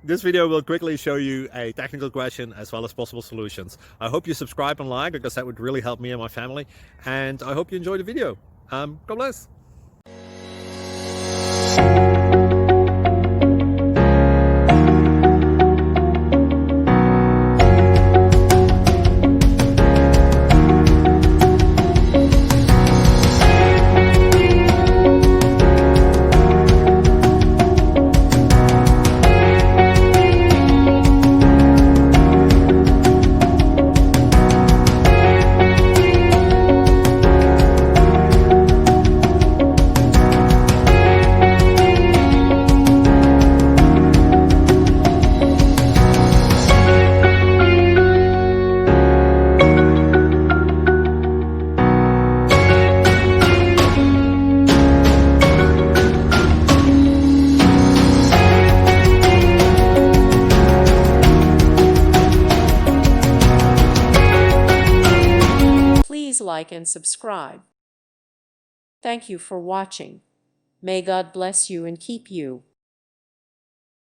This video will quickly show you a technical question as well as possible solutions. I hope you subscribe and like, because that would really help me and my family. And I hope you enjoy the video. God bless. Please like and subscribe. Thank you for watching. May God bless you and keep you.